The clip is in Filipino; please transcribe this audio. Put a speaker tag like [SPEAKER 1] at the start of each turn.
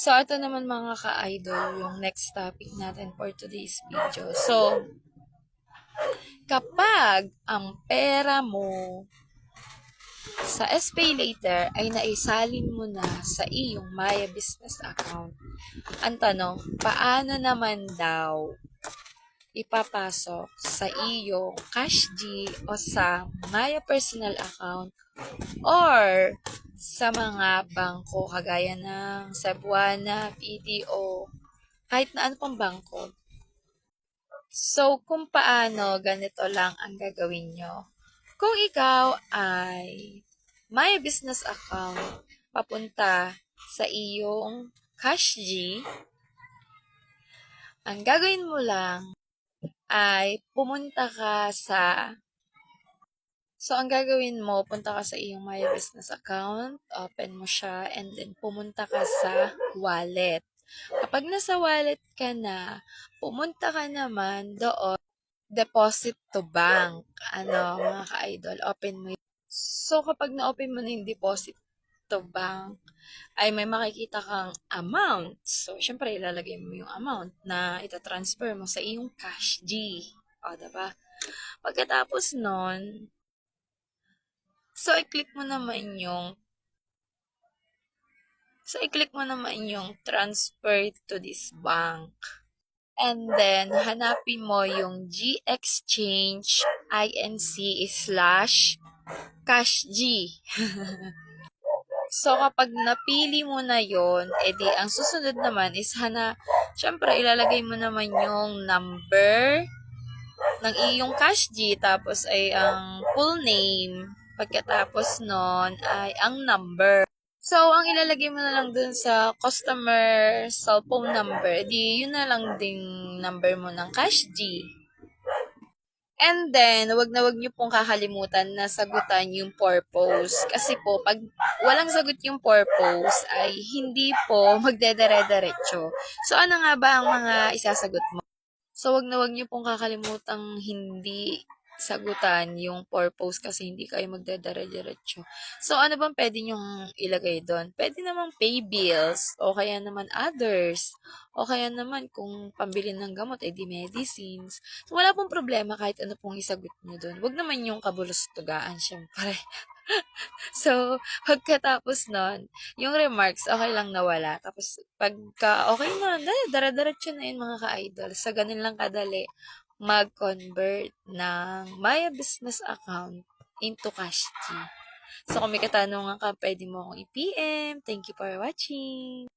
[SPEAKER 1] So, ito naman mga ka-idol, yung next topic natin for today's video. So, kapag ang pera mo sa SPayLater ay naisalin mo na sa iyong Maya Business account, ang tanong, paano naman daw ipapasok sa iyong CashG o sa Maya Personal Account or sa mga bangko kagaya ng Cebuana, PDO, kahit na ano pang bangko. So, kung paano, ganito lang ang gagawin nyo. Kung ikaw ay may business account papunta sa iyong CashG, ang gagawin mo lang ay pumunta ka sa So, ang gagawin mo, punta ka sa iyong My Business account, open mo siya, and then pumunta ka sa wallet. Kapag nasa wallet ka na, pumunta ka naman doon, deposit to bank. Mga ka-idol, open mo yun. So, kapag na-open mo na yung deposit to bank, ay may makikita kang amount. So, syempre, ilalagay mo yung amount na itatransfer mo sa iyong CashG. O, diba? Pagkatapos nun, i-click mo naman yung transfer to this bank. And then, hanapin mo yung GExchange INC/CashG. So, kapag napili mo na yon, edi ang susunod naman is syempre, ilalagay mo naman yung number ng iyong CashG, tapos ay ang full name, pagkatapos nun ay ang number. So, ang ilalagay mo na lang dun sa customer cellphone number, di yun na lang ding number mo ng CashG. And then, wag na wag niyo pong kakalimutan na sagutan yung purpose. Kasi po, pag walang sagot yung purpose, ay hindi po magdedere-derecho. So, ano nga ba ang mga isasagot mo? So, wag na wag niyo pong kakalimutang hindi sagutan yung purpose kasi hindi kayo magdadare-diretso. So, ano bang pwede nyong ilagay doon? Pwede namang pay bills, o kaya naman others, o kaya naman kung pambili ng gamot, edi medicines. So, wala pong problema kahit ano pong isagot nyo doon. Wag naman yung kabulustugaan, syempre. So, pagkatapos nun, yung remarks, okay lang nawala. Tapos, pagka okay na, dara-diretso na yun mga ka-idol. Sa ganun lang kadali, mag-convert ng Maya Business account into CashG. So, kung may katanungan ka, pwede mo akong i-PM. Thank you for watching.